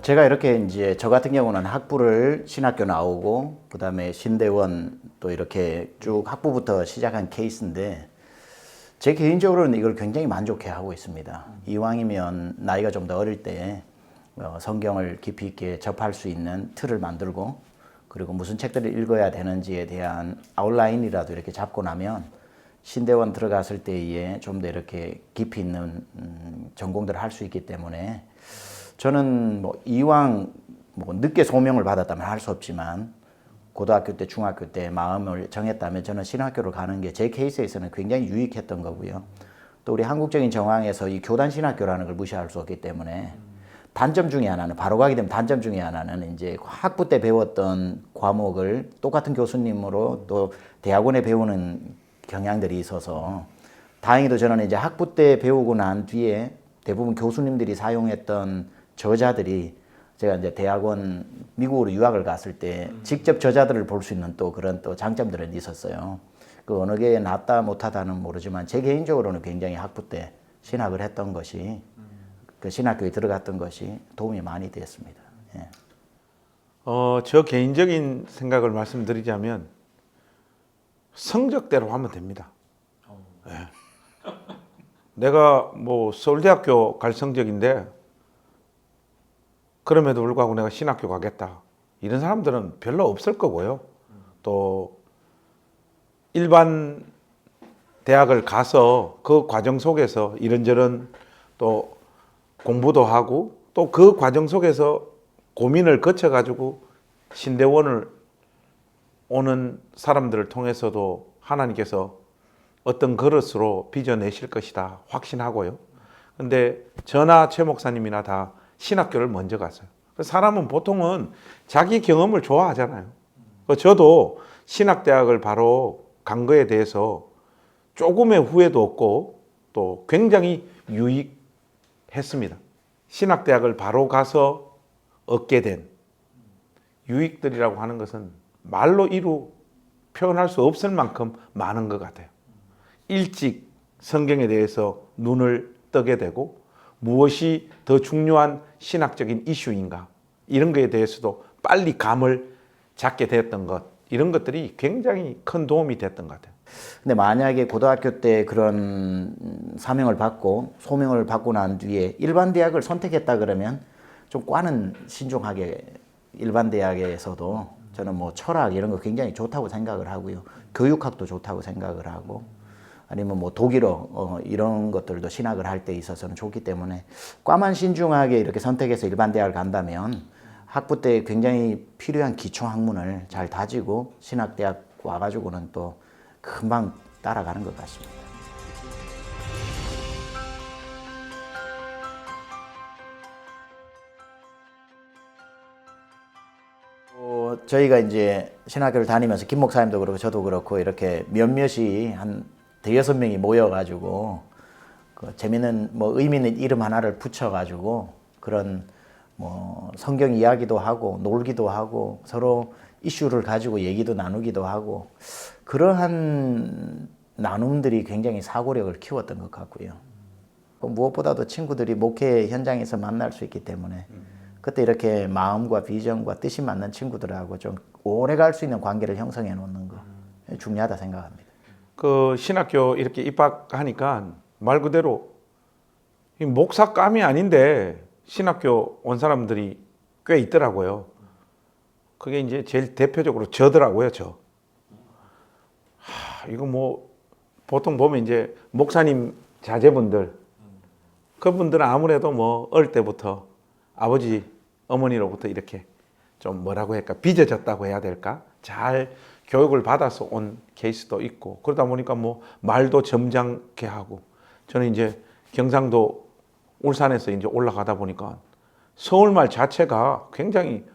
제가 이렇게 이제 저 같은 경우는 학부를 신학교 나오고 그다음에 신대원 또 이렇게 쭉 학부부터 시작한 케이스인데 제 개인적으로는 이걸 굉장히 만족해 하고 있습니다. 이왕이면 나이가 좀 더 어릴 때 성경을 깊이 있게 접할 수 있는 틀을 만들고 그리고 무슨 책들을 읽어야 되는지에 대한 아웃라인이라도 이렇게 잡고 나면 신대원 들어갔을 때에 좀 더 이렇게 깊이 있는 전공들을 할 수 있기 때문에 저는 뭐 이왕 뭐 늦게 소명을 받았다면 할 수 없지만 고등학교 때, 중학교 때 마음을 정했다면 저는 신학교를 가는 게 제 케이스에서는 굉장히 유익했던 거고요. 또 우리 한국적인 정황에서 이 교단 신학교라는 걸 무시할 수 없기 때문에 단점 중에 하나는 바로 가게 되면 단점 중에 하나는 이제 학부 때 배웠던 과목을 똑같은 교수님으로 또 대학원에 배우는 경향들이 있어서 다행히도 저는 이제 학부 때 배우고 난 뒤에 대부분 교수님들이 사용했던 저자들이 제가 이제 대학원 미국으로 유학을 갔을 때 직접 저자들을 볼 수 있는 또 그런 또 장점들은 있었어요. 그 어느 게 낫다 못하다는 모르지만 제 개인적으로는 굉장히 학부 때 신학을 했던 것이 그 신학교에 들어갔던 것이 도움이 많이 됐습니다. 예. 저 개인적인 생각을 말씀드리자면 성적대로 하면 됩니다. 예. 내가 뭐 서울대학교 갈 성적인데 그럼에도 불구하고 내가 신학교 가겠다 이런 사람들은 별로 없을 거고요. 또 일반 대학을 가서 그 과정 속에서 이런저런 또 공부도 하고 또 그 과정 속에서 고민을 거쳐가지고 신대원을 오는 사람들을 통해서도 하나님께서 어떤 그릇으로 빚어내실 것이다 확신하고요. 근데 저나 최 목사님이나 다 신학교를 먼저 갔어요. 사람은 보통은 자기 경험을 좋아하잖아요. 저도 신학대학을 바로 간 거에 대해서 조금의 후회도 없고 또 굉장히 유익했습니다. 신학대학을 바로 가서 얻게 된 유익들이라고 하는 것은 말로 이루 표현할 수 없을 만큼 많은 것 같아요. 일찍 성경에 대해서 눈을 뜨게 되고 무엇이 더 중요한 신학적인 이슈인가 이런 거에 대해서도 빨리 감을 잡게 되었던 것 이런 것들이 굉장히 큰 도움이 됐던 것 같아요. 근데 만약에 고등학교 때 그런 사명을 받고 소명을 받고 난 뒤에 일반 대학을 선택했다 그러면 좀 과는 신중하게 일반 대학에서도 저는 뭐 철학 이런 거 굉장히 좋다고 생각을 하고요. 교육학도 좋다고 생각을 하고 아니면 뭐 독일어 이런 것들도 신학을 할 때 있어서는 좋기 때문에 과만 신중하게 이렇게 선택해서 일반 대학을 간다면 학부 때 굉장히 필요한 기초 학문을 잘 다지고 신학대학 와가지고는 또 금방 따라가는 것 같습니다. 저희가 이제 신학교를 다니면서 김 목사님도 그렇고 저도 그렇고 이렇게 몇몇이 한 대여섯 명이 모여가지고 그 재미있는 뭐 의미 있는 이름 하나를 붙여가지고 그런 뭐 성경 이야기도 하고 놀기도 하고 서로 이슈를 가지고 얘기도 나누기도 하고 그러한 나눔들이 굉장히 사고력을 키웠던 것 같고요. 무엇보다도 친구들이 목회 현장에서 만날 수 있기 때문에 그때 이렇게 마음과 비전과 뜻이 맞는 친구들하고 좀 오래 갈 수 있는 관계를 형성해 놓는 거 중요하다 생각합니다. 그 신학교 이렇게 입학하니까 말 그대로 목사감이 아닌데 신학교 온 사람들이 꽤 있더라고요. 그게 이제 제일 대표적으로 저더라고요, 저. 이거 뭐 보통 보면 이제 목사님 자제분들 그분들은 아무래도 뭐 어릴 때부터 아버지 어머니로부터 이렇게 좀 뭐라고 할까 빚어졌다고 해야 될까 잘 교육을 받아서 온 케이스도 있고 그러다 보니까 뭐 말도 점잖게 하고 저는 이제 경상도 울산에서 이제 올라가다 보니까 서울말 자체가 굉장히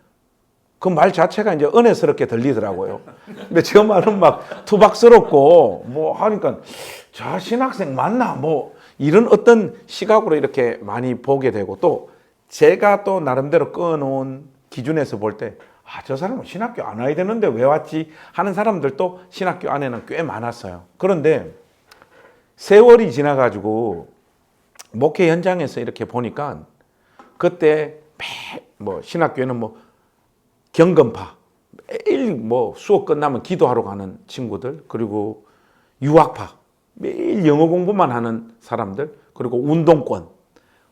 그 말 자체가 이제 은혜스럽게 들리더라고요. 근데 저 말은 막 투박스럽고 뭐 하니까 저 신학생 맞나 뭐 이런 어떤 시각으로 이렇게 많이 보게 되고 또 제가 또 나름대로 끊어놓은 기준에서 볼 때 저 사람은 신학교 안 와야 되는데 왜 왔지 하는 사람들도 신학교 안에는 꽤 많았어요. 그런데 세월이 지나가지고 목회 현장에서 이렇게 보니까 그때 뭐 신학교에는 뭐 경건파 매일 뭐 수업 끝나면 기도하러 가는 친구들, 그리고 유학파 매일 영어 공부만 하는 사람들, 그리고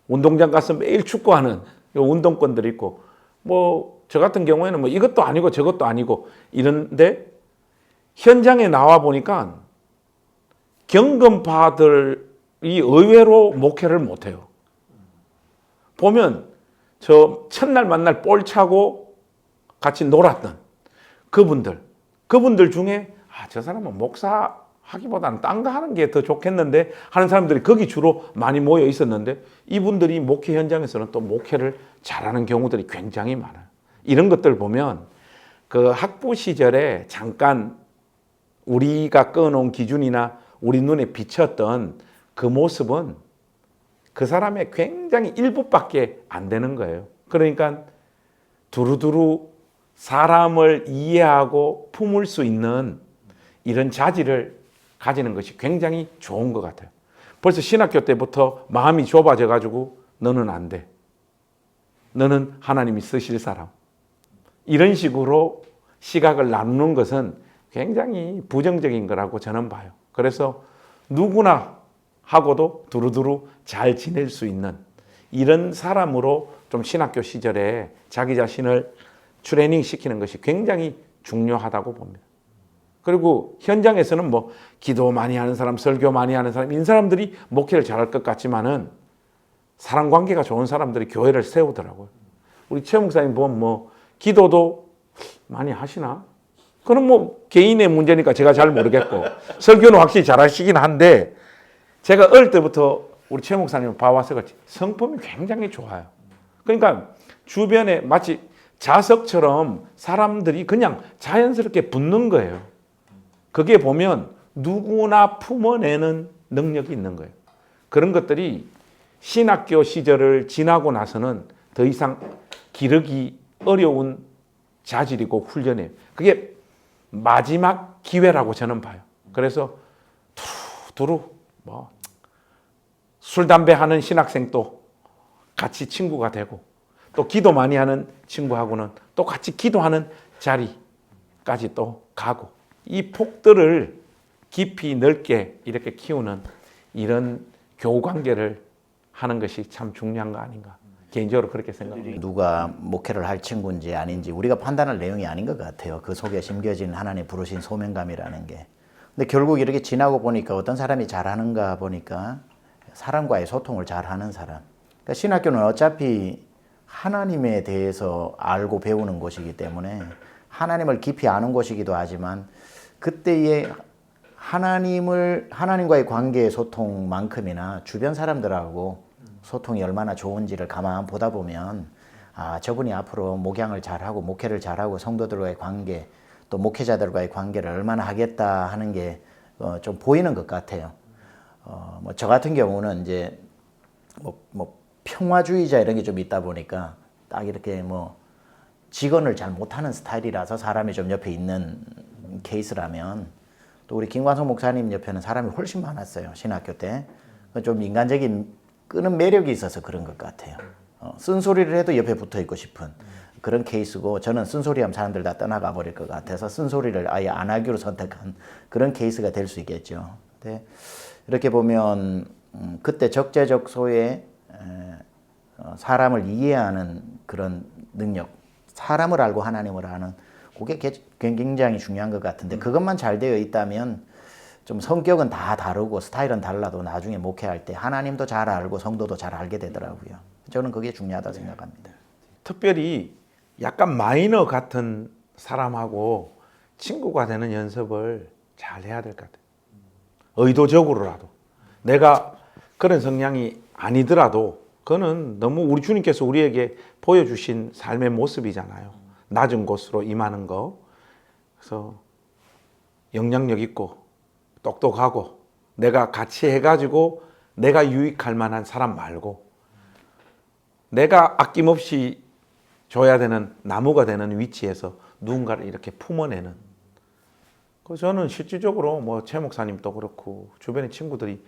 운동장 가서 매일 축구하는 운동권들이 있고, 뭐 저 같은 경우에는 뭐 이것도 아니고 저것도 아니고 이런데 현장에 나와 보니까 경건파들이 의외로 목회를 못해요. 보면 저 첫날 만날 볼 차고 같이 놀았던 그분들 중에 저 사람은 목사 하기보다는 딴 거 하는 게 더 좋겠는데 하는 사람들이 거기 주로 많이 모여 있었는데, 이분들이 목회 현장에서는 또 목회를 잘하는 경우들이 굉장히 많아요. 이런 것들 보면 그 학부 시절에 잠깐 우리가 끊어놓은 기준이나 우리 눈에 비쳤던 그 모습은 그 사람의 굉장히 일부밖에 안 되는 거예요. 그러니까 두루두루 사람을 이해하고 품을 수 있는 이런 자질을 가지는 것이 굉장히 좋은 것 같아요. 벌써 신학교 때부터 마음이 좁아져 가지고 너는 안 돼. 너는 하나님이 쓰실 사람. 이런 식으로 시각을 나누는 것은 굉장히 부정적인 거라고 저는 봐요. 그래서 누구나 하고도 두루두루 잘 지낼 수 있는 이런 사람으로 좀 신학교 시절에 자기 자신을 트레이닝 시키는 것이 굉장히 중요하다고 봅니다. 그리고 현장에서는 뭐 기도 많이 하는 사람, 설교 많이 하는 사람, 이런 사람들이 목회를 잘할 것 같지만은 사람 관계가 좋은 사람들이 교회를 세우더라고요. 우리 최 목사님 보면 뭐 기도도 많이 하시나? 그건 뭐 개인의 문제니까 제가 잘 모르겠고, 설교는 확실히 잘하시긴 한데, 제가 어릴 때부터 우리 최 목사님을 봐와서 그렇지 성품이 굉장히 좋아요. 그러니까 주변에 마치 자석처럼 사람들이 그냥 자연스럽게 붙는 거예요. 그게 보면 누구나 품어내는 능력이 있는 거예요. 그런 것들이 신학교 시절을 지나고 나서는 더 이상 기르기 어려운 자질이고 훈련이에요. 그게 마지막 기회라고 저는 봐요. 그래서 두루 뭐 술, 담배 하는 신학생도 같이 친구가 되고, 또 기도 많이 하는 친구하고는 또 같이 기도하는 자리까지 또 가고, 이 폭들을 깊이 넓게 이렇게 키우는 이런 교우 관계를 하는 것이 참 중요한 거 아닌가. 개인적으로 그렇게 생각합니다. 누가 목회를 할 친구인지 아닌지 우리가 판단할 내용이 아닌 것 같아요. 그 속에 심겨진 하나님 부르신 소명감이라는 게. 근데 결국 이렇게 지나고 보니까 어떤 사람이 잘하는가 보니까 사람과의 소통을 잘하는 사람. 그러니까 신학교는 어차피 하나님에 대해서 알고 배우는 곳이기 때문에 하나님을 깊이 아는 곳이기도 하지만, 그때의 하나님과의 관계의 소통만큼이나 주변 사람들하고 소통이 얼마나 좋은지를 가만 보다 보면, 저분이 앞으로 목양을 잘하고 목회를 잘하고 성도들과의 관계, 또 목회자들과의 관계를 얼마나 하겠다 하는 게 좀 보이는 것 같아요. 뭐 저 같은 경우는 이제 뭐 평화주의자 이런 게 좀 있다 보니까 딱 이렇게 뭐 직언을 잘 못하는 스타일이라서 사람이 좀 옆에 있는 케이스라면, 또 우리 김관성 목사님 옆에는 사람이 훨씬 많았어요. 신학교 때. 좀 인간적인 끄는 매력이 있어서 그런 것 같아요. 쓴소리를 해도 옆에 붙어 있고 싶은 그런 케이스고, 저는 쓴소리하면 사람들 다 떠나가 버릴 것 같아서 쓴소리를 아예 안 하기로 선택한 그런 케이스가 될 수 있겠죠. 근데 이렇게 보면 그때 적재적소에 사람을 이해하는 그런 능력, 사람을 알고 하나님을 아는, 그게 굉장히 중요한 것 같은데, 그것만 잘 되어 있다면 좀 성격은 다 다르고 스타일은 달라도 나중에 목회할 때 하나님도 잘 알고 성도도 잘 알게 되더라고요. 저는 그게 중요하다고 생각합니다. 특별히 약간 마이너 같은 사람하고 친구가 되는 연습을 잘 해야 될 것 같아요. 의도적으로라도. 내가 그런 성향이 아니더라도 그거는 너무 우리 주님께서 우리에게 보여주신 삶의 모습이잖아요. 낮은 곳으로 임하는 거. 그래서 영향력 있고 똑똑하고 내가 같이 해가지고 내가 유익할 만한 사람 말고, 내가 아낌없이 줘야 되는 나무가 되는 위치에서 누군가를 이렇게 품어내는. 그래서 저는 실질적으로 뭐 최 목사님도 그렇고 주변의 친구들이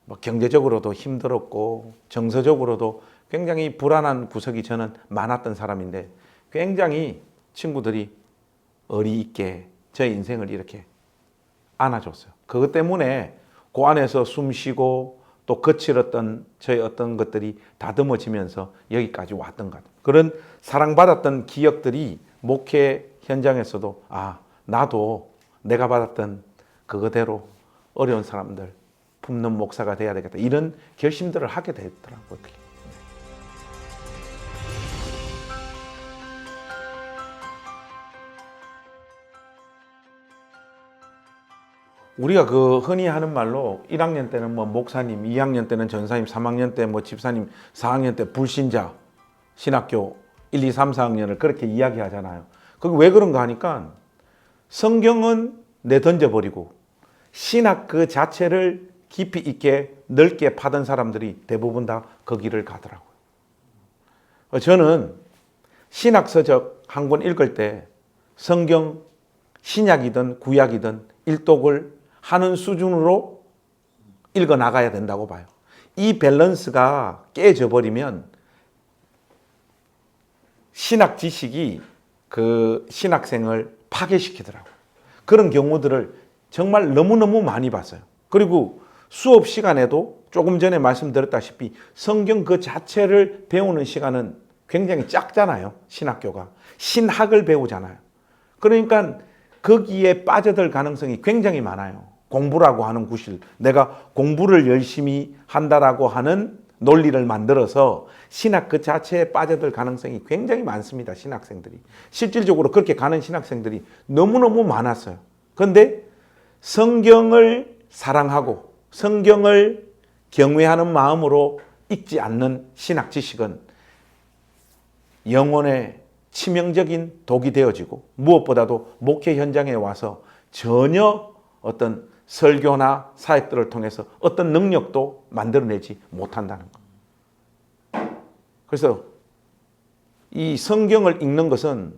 뭐 경제적으로도 힘들었고 정서적으로도 굉장히 불안한 구석이 저는 많았던 사람인데 굉장히 친구들이 어리 있게 제 인생을 이렇게 안아줬어요. 그것 때문에 그 안에서 숨 쉬고 또 거칠었던 저의 어떤 것들이 다듬어지면서 여기까지 왔던 것 같아요. 그런 사랑받았던 기억들이 목회 현장에서도 나도 내가 받았던 그거대로 어려운 사람들 품는 목사가 돼야 되겠다 이런 결심들을 하게 되더라고요. 그게. 우리가 그 흔히 하는 말로 1학년 때는 뭐 목사님, 2학년 때는 전사님, 3학년 때 뭐 집사님, 4학년 때 불신자, 신학교 1, 2, 3, 4학년을 그렇게 이야기하잖아요. 그게 왜 그런가 하니까 성경은 내던져버리고 신학 그 자체를 깊이 있게 넓게 파던 사람들이 대부분 다 그 길을 가더라고요. 저는 신학 서적 한 권 읽을 때 성경 신약이든 구약이든 일독을 하는 수준으로 읽어 나가야 된다고 봐요. 이 밸런스가 깨져 버리면 신학 지식이 그 신학생을 파괴시키더라고요. 그런 경우들을 정말 너무너무 많이 봤어요. 그리고 수업 시간에도 조금 전에 말씀드렸다시피 성경 그 자체를 배우는 시간은 굉장히 작잖아요. 신학교가. 신학을 배우잖아요. 그러니까 거기에 빠져들 가능성이 굉장히 많아요. 공부라고 하는 구실. 내가 공부를 열심히 한다라고 하는 논리를 만들어서 신학 그 자체에 빠져들 가능성이 굉장히 많습니다. 신학생들이. 실질적으로 그렇게 가는 신학생들이 너무너무 많았어요. 그런데 성경을 사랑하고 성경을 경외하는 마음으로 읽지 않는 신학 지식은 영혼의 치명적인 독이 되어지고 무엇보다도 목회 현장에 와서 전혀 어떤 설교나 사역들을 통해서 어떤 능력도 만들어내지 못한다는 것. 그래서 이 성경을 읽는 것은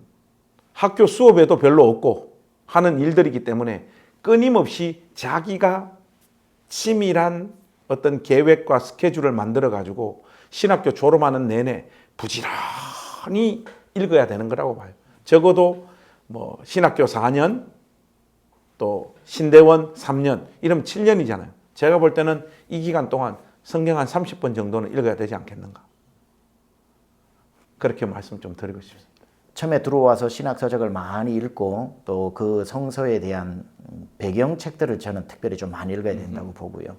학교 수업에도 별로 없고 하는 일들이기 때문에 끊임없이 자기가 치밀한 어떤 계획과 스케줄을 만들어 가지고 신학교 졸업하는 내내 부지런히 읽어야 되는 거라고 봐요. 적어도 뭐 신학교 4년 또 신대원 3년 이러면 7년이잖아요. 제가 볼 때는 이 기간 동안 성경 한 30번 정도는 읽어야 되지 않겠는가. 그렇게 말씀 좀 드리고 싶습니다. 처음에 들어와서 신학서적을 많이 읽고 또 그 성서에 대한 배경책들을 저는 특별히 좀 많이 읽어야 된다고 보고요.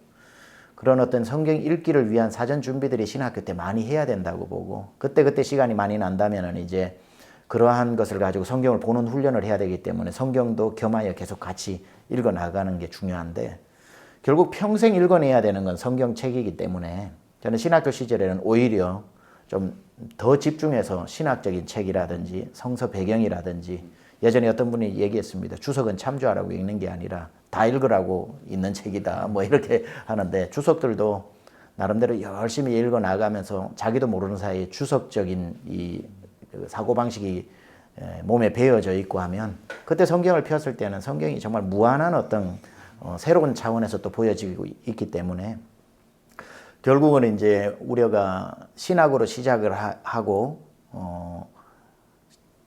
그런 어떤 성경 읽기를 위한 사전 준비들이 신학교 때 많이 해야 된다고 보고 그때 시간이 많이 난다면은 이제 그러한 것을 가지고 성경을 보는 훈련을 해야 되기 때문에 성경도 겸하여 계속 같이 읽어 나가는 게 중요한데 결국 평생 읽어내야 되는 건 성경책이기 때문에 저는 신학교 시절에는 오히려 좀 더 집중해서 신학적인 책이라든지 성서 배경이라든지 예전에 어떤 분이 얘기했습니다. 주석은 참조하라고 읽는 게 아니라 다 읽으라고 있는 책이다. 뭐 이렇게 하는데 주석들도 나름대로 열심히 읽어 나가면서 자기도 모르는 사이에 주석적인 이 사고방식이 몸에 배어져 있고 하면 그때 성경을 폈을 때는 성경이 정말 무한한 어떤 새로운 차원에서 또 보여지고 있기 때문에 결국은 이제 우리가 신학으로 시작을 하고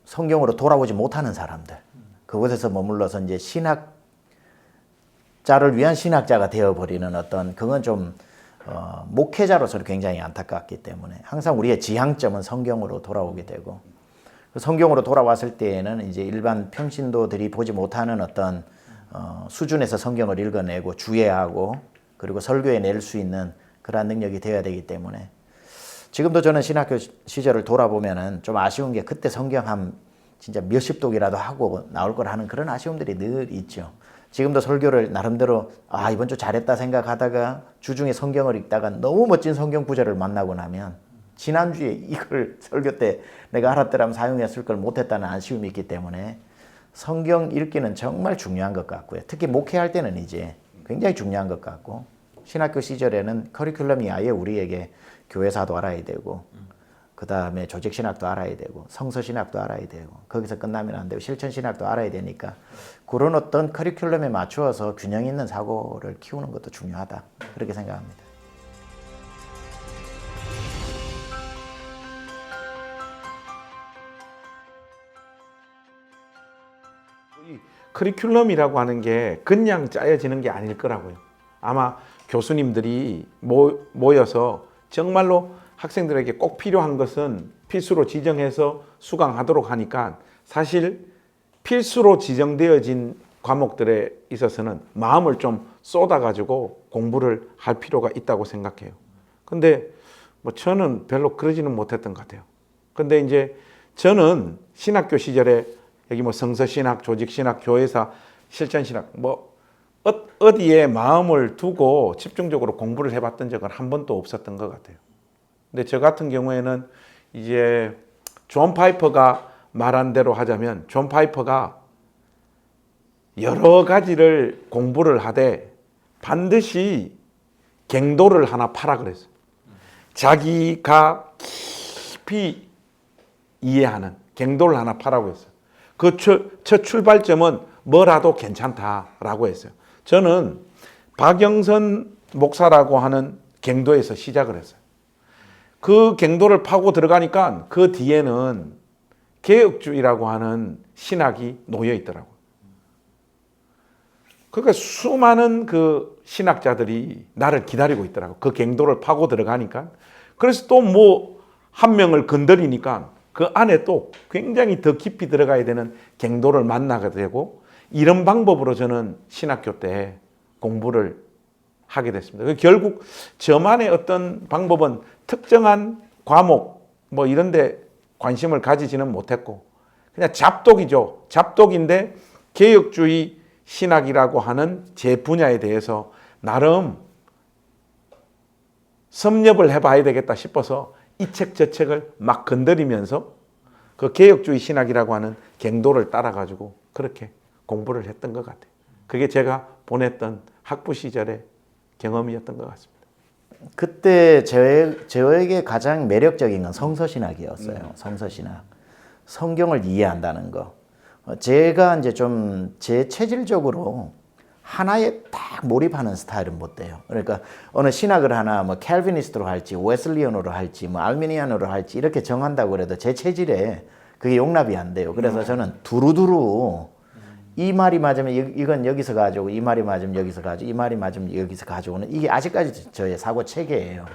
성경으로 돌아오지 못하는 사람들 그곳에서 머물러서 이제 신학자를 위한 신학자가 되어버리는 어떤 그건 좀 목회자로서는 굉장히 안타깝기 때문에 항상 우리의 지향점은 성경으로 돌아오게 되고 성경으로 돌아왔을 때에는 이제 일반 평신도들이 보지 못하는 어떤 수준에서 성경을 읽어내고 주의하고 그리고 설교해 낼 수 있는 그러한 능력이 되어야 되기 때문에 지금도 저는 신학교 시절을 돌아보면은 좀 아쉬운 게 그때 성경 한 진짜 몇십 독이라도 하고 나올 걸 하는 그런 아쉬움들이 늘 있죠. 지금도 설교를 나름대로 이번 주 잘했다 생각하다가 주중에 성경을 읽다가 너무 멋진 성경 구절을 만나고 나면 지난주에 이걸 설교 때 내가 알았더라면 사용했을 걸 못했다는 아쉬움이 있기 때문에 성경 읽기는 정말 중요한 것 같고요. 특히 목회할 때는 이제 굉장히 중요한 것 같고 신학교 시절에는 커리큘럼이 아예 우리에게 교회사도 알아야 되고 그 다음에 조직신학도 알아야 되고 성서신학도 알아야 되고 거기서 끝나면 안 되고 실천신학도 알아야 되니까 그런 어떤 커리큘럼에 맞추어서 균형 있는 사고를 키우는 것도 중요하다 그렇게 생각합니다. 커리큘럼이라고 하는 게 그냥 짜여지는 게 아닐 거라고요. 아마 교수님들이 모여서 정말로 학생들에게 꼭 필요한 것은 필수로 지정해서 수강하도록 하니까 사실 필수로 지정되어진 과목들에 있어서는 마음을 좀 쏟아가지고 공부를 할 필요가 있다고 생각해요. 근데 뭐 저는 별로 그러지는 못했던 것 같아요. 근데 이제 저는 신학교 시절에 여기 뭐 성서신학, 조직신학, 교회사, 실천신학 뭐 어디에 마음을 두고 집중적으로 공부를 해봤던 적은 한 번도 없었던 것 같아요. 근데 저 같은 경우에는 이제 존 파이퍼가 말한 대로 하자면 존 파이퍼가 여러 가지를 공부를 하되 반드시 갱도를 하나 파라 그랬어요. 자기가 깊이 이해하는 갱도를 하나 파라고 했어요. 그 첫 출발점은 뭐라도 괜찮다라고 했어요. 저는 박영선 목사라고 하는 갱도에서 시작을 했어요. 그 갱도를 파고 들어가니까 그 뒤에는 개혁주의라고 하는 신학이 놓여 있더라고요. 그러니까 수많은 그 신학자들이 나를 기다리고 있더라고요. 그 갱도를 파고 들어가니까. 그래서 또 뭐 한 명을 건드리니까 그 안에 또 굉장히 더 깊이 들어가야 되는 갱도를 만나게 되고 이런 방법으로 저는 신학교 때 공부를 하게 됐습니다. 결국 저만의 어떤 방법은 특정한 과목 뭐 이런 데 관심을 가지지는 못했고 그냥 잡독이죠. 잡독인데 개혁주의 신학이라고 하는 제 분야에 대해서 나름 섭렵을 해봐야 되겠다 싶어서 이 책 저 책을 막 건드리면서 그 개혁주의 신학이라고 하는 갱도를 따라가지고 그렇게 공부를 했던 것 같아요. 그게 제가 보냈던 학부 시절의 경험이었던 것 같습니다. 그때 저에게 가장 매력적인 건 성서신학이었어요. 성서신학. 성경을 이해한다는 거. 제가 이제 좀 제 체질적으로 하나에 딱 몰입하는 스타일은 못 돼요. 그러니까 어느 신학을 하나 뭐 캘비니스트로 할지 웨슬리언으로 할지 뭐 알미니안으로 할지 이렇게 정한다고 그래도 제 체질에 그게 용납이 안 돼요. 그래서 저는 두루두루 이 말이 맞으면 이건 여기서 가져오고 이 말이 맞으면 여기서 가져오고 이 말이 맞으면 여기서 가져오는 이게 아직까지 저의 사고 체계예요.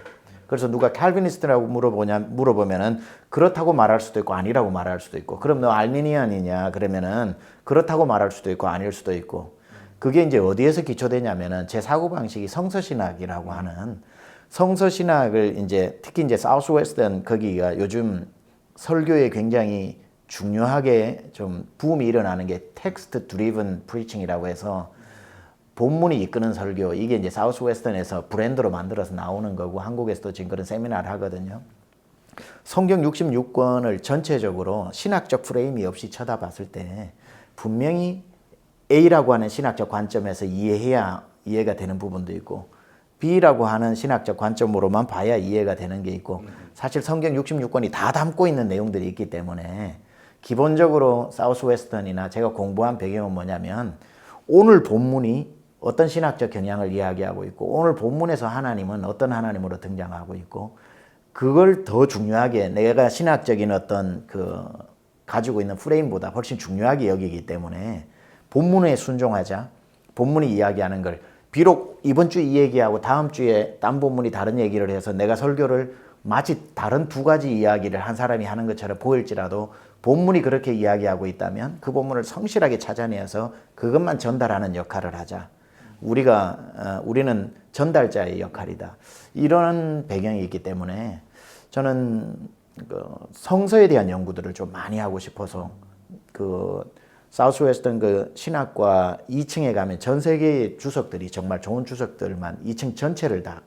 그래서 누가 칼비니스트라고 물어보면은 그렇다고 말할 수도 있고 아니라고 말할 수도 있고 그럼 너 알미니안이냐 그러면은 그렇다고 말할 수도 있고 아닐 수도 있고 그게 이제 어디에서 기초되냐면은 제 사고방식이 성서신학이라고 하는 성서신학을 이제 특히 이제 사우스웨스턴 거기가 요즘 설교에 굉장히 중요하게 좀 부음이 일어나는 게 텍스트 드리븐 프리칭이라고 해서 본문이 이끄는 설교 이게 이제 사우스웨스턴에서 브랜드로 만들어서 나오는 거고 한국에서도 지금 그런 세미나를 하거든요. 성경 66권을 전체적으로 신학적 프레임이 없이 쳐다봤을 때 분명히 A라고 하는 신학적 관점에서 이해해야 이해가 되는 부분도 있고 B라고 하는 신학적 관점으로만 봐야 이해가 되는 게 있고 사실 성경 66권이 다 담고 있는 내용들이 있기 때문에 기본적으로 사우스웨스턴이나 제가 공부한 배경은 뭐냐면 오늘 본문이 어떤 신학적 경향을 이야기하고 있고 오늘 본문에서 하나님은 어떤 하나님으로 등장하고 있고 그걸 더 중요하게 내가 신학적인 어떤 그 가지고 있는 프레임보다 훨씬 중요하게 여기기 때문에 본문에 순종하자. 본문이 이야기하는 걸 비록 이번 주에 이 얘기하고 다음 주에 딴 본문이 다른 얘기를 해서 내가 설교를 마치 다른 두 가지 이야기를 한 사람이 하는 것처럼 보일지라도 본문이 그렇게 이야기하고 있다면 그 본문을 성실하게 찾아내서 그것만 전달하는 역할을 하자. 우리는 전달자의 역할이다. 이런 배경이 있기 때문에 저는 그 성서에 대한 연구들을 좀 많이 하고 싶어서 그 사우스웨스턴 그 신학과 2층에 가면 전 세계의 주석들이 정말 좋은 주석들만 2층 전체를 다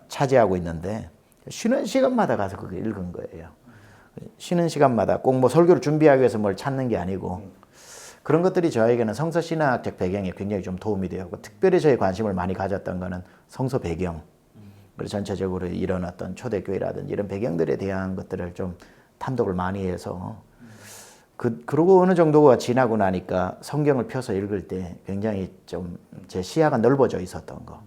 차지하고 있는데 쉬는 시간마다 가서 그거 읽은 거예요. 쉬는 시간마다 꼭 뭐 설교를 준비하기 위해서 뭘 찾는 게 아니고 그런 것들이 저에게는 성서 신학적 배경에 굉장히 좀 도움이 되었고 특별히 저의 관심을 많이 가졌던 거는 성서 배경 그리고 전체적으로 이런 어떤 초대교회라든지 이런 배경들에 대한 것들을 좀 탐독을 많이 해서 그러고 어느 정도가 지나고 나니까 성경을 펴서 읽을 때 굉장히 좀 제 시야가 넓어져 있었던 거.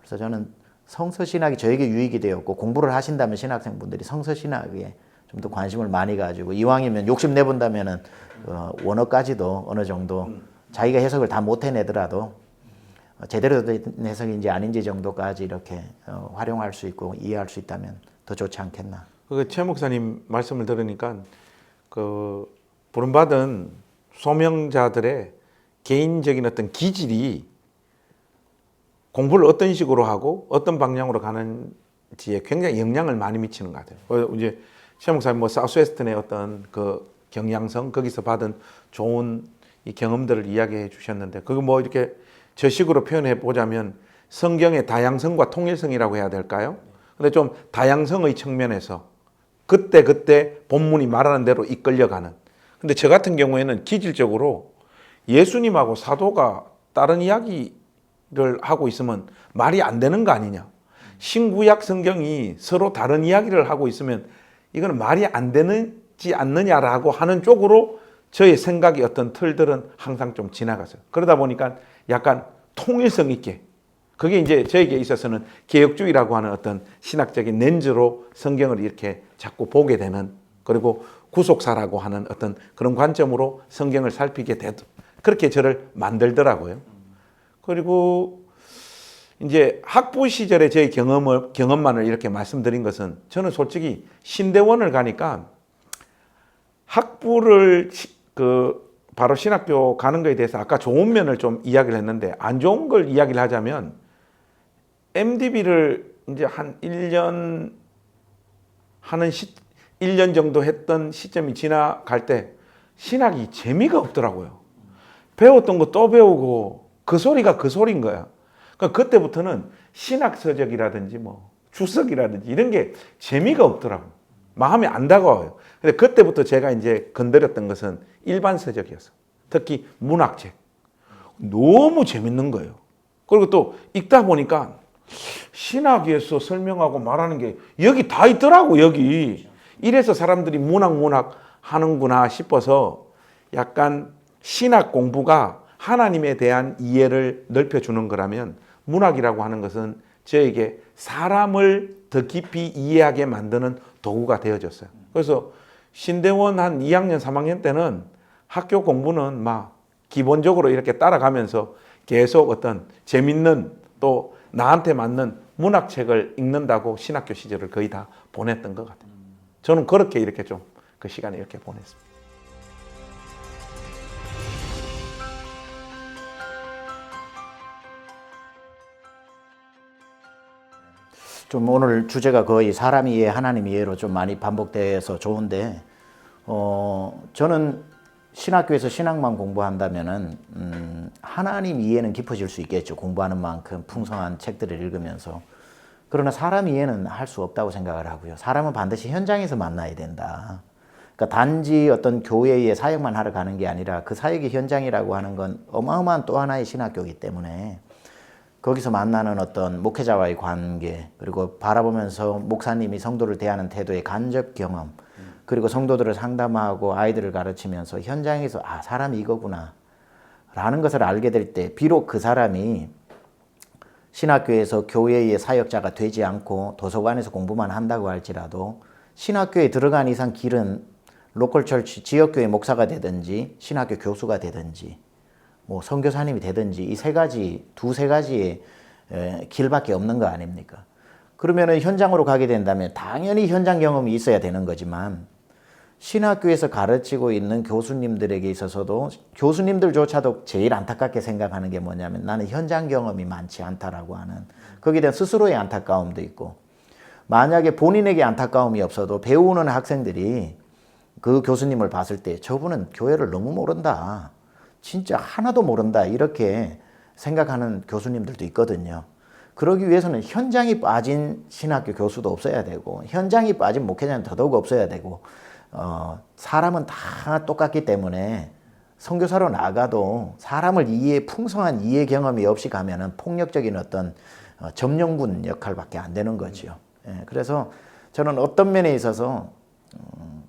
그래서 저는 성서신학이 저에게 유익이 되었고 공부를 하신다면 신학생분들이 성서신학에 좀 더 관심을 많이 가지고 이왕이면 욕심 내본다면은 원어까지도 어느 정도 자기가 해석을 다 못 해내더라도 제대로 된 해석인지 아닌지 정도까지 이렇게 활용할 수 있고 이해할 수 있다면 더 좋지 않겠나. 최 목사님 말씀을 들으니까 부름받은 소명자들의 개인적인 어떤 기질이 공부를 어떤 식으로 하고 어떤 방향으로 가는지에 굉장히 영향을 많이 미치는 것 같아요. 이제 최 목사님 사우스웨스턴의 어떤 그 경향성 거기서 받은 좋은 이 경험들을 이야기해 주셨는데 그거 이렇게 저식으로 표현해 보자면 성경의 다양성과 통일성이라고 해야 될까요? 근데 좀 다양성의 측면에서 그때 본문이 말하는 대로 이끌려가는. 근데 저 같은 경우에는 기질적으로 예수님하고 사도가 다른 이야기를 하고 있으면 말이 안 되는 거 아니냐. 신구약 성경이 서로 다른 이야기를 하고 있으면 이거는 말이 안 되지 않느냐라고 하는 쪽으로 저의 생각의 어떤 틀들은 항상 좀 지나갔어요. 그러다 보니까 약간 통일성 있게 그게 이제 저에게 있어서는 개혁주의라고 하는 어떤 신학적인 렌즈로 성경을 이렇게 자꾸 보게 되는 그리고 구속사라고 하는 어떤 그런 관점으로 성경을 살피게 되도 그렇게 저를 만들더라고요. 그리고 이제 학부 시절에 제 경험만을 이렇게 말씀드린 것은 저는 솔직히 신대원을 가니까 학부를 바로 신학교 가는 거에 대해서 아까 좋은 면을 좀 이야기를 했는데 안 좋은 걸 이야기를 하자면 MDB를 이제 한 1년 하는 1년 정도 했던 시점이 지나갈 때 신학이 재미가 없더라고요. 배웠던 거 또 배우고 그 소리가 그 소리인 거야. 그러니까 그때부터는 신학 서적이라든지 주석이라든지 이런 게 재미가 없더라고. 마음에 안 다가와요. 근데 그때부터 제가 이제 건드렸던 것은 일반 서적이었어. 특히 문학책. 너무 재밌는 거예요. 그리고 또 읽다 보니까 신학에서 설명하고 말하는 게 여기 다 있더라고, 여기. 이래서 사람들이 문학 하는구나 싶어서 약간 신학 공부가 하나님에 대한 이해를 넓혀주는 거라면 문학이라고 하는 것은 저에게 사람을 더 깊이 이해하게 만드는 도구가 되어졌어요. 그래서 신대원 한 2학년, 3학년 때는 학교 공부는 막 기본적으로 이렇게 따라가면서 계속 어떤 재밌는 또 나한테 맞는 문학책을 읽는다고 신학교 시절을 거의 다 보냈던 것 같아요. 저는 그렇게 이렇게 좀 그 시간을 이렇게 보냈습니다. 좀 오늘 주제가 거의 사람 이해, 하나님 이해로 좀 많이 반복돼서 좋은데, 저는 신학교에서 신학만 공부한다면은, 하나님 이해는 깊어질 수 있겠죠. 공부하는 만큼 풍성한 책들을 읽으면서. 그러나 사람 이해는 할 수 없다고 생각을 하고요. 사람은 반드시 현장에서 만나야 된다. 그러니까 단지 어떤 교회의 사역만 하러 가는 게 아니라 그 사역의 현장이라고 하는 건 어마어마한 또 하나의 신학교이기 때문에 거기서 만나는 어떤 목회자와의 관계, 그리고 바라보면서 목사님이 성도를 대하는 태도의 간접 경험, 그리고 성도들을 상담하고 아이들을 가르치면서 현장에서 사람이 이거구나 라는 것을 알게 될 때 비록 그 사람이 신학교에서 교회의 사역자가 되지 않고 도서관에서 공부만 한다고 할지라도 신학교에 들어간 이상 길은 로컬 철치, 지역교회 목사가 되든지 신학교 교수가 되든지 선교사님이 되든지 이 두세 가지의 길밖에 없는 거 아닙니까? 그러면은 현장으로 가게 된다면 당연히 현장 경험이 있어야 되는 거지만 신학교에서 가르치고 있는 교수님들에게 있어서도 교수님들조차도 제일 안타깝게 생각하는 게 뭐냐면 나는 현장 경험이 많지 않다라고 하는 거기에 대한 스스로의 안타까움도 있고 만약에 본인에게 안타까움이 없어도 배우는 학생들이 그 교수님을 봤을 때 저분은 교회를 너무 모른다. 진짜 하나도 모른다. 이렇게 생각하는 교수님들도 있거든요. 그러기 위해서는 현장이 빠진 신학교 교수도 없어야 되고 현장이 빠진 목회자는 더더욱 없어야 되고 사람은 다 똑같기 때문에 선교사로 나가도 사람을 풍성한 이해 경험이 없이 가면은 폭력적인 어떤 점령군 역할밖에 안 되는 거죠. 그래서 저는 어떤 면에 있어서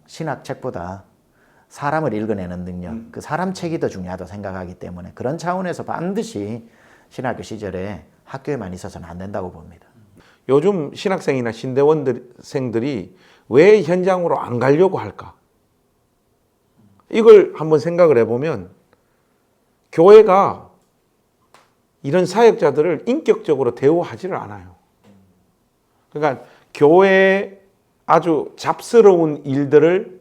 신학 책보다 사람을 읽어내는 능력, 그 사람 책이 더 중요하다고 생각하기 때문에 그런 차원에서 반드시 신학교 시절에 학교에만 있어서는 안 된다고 봅니다. 요즘 신학생이나 신대원생들이 왜 현장으로 안 가려고 할까? 이걸 한번 생각을 해보면 교회가 이런 사역자들을 인격적으로 대우하지를 않아요. 그러니까 교회의 아주 잡스러운 일들을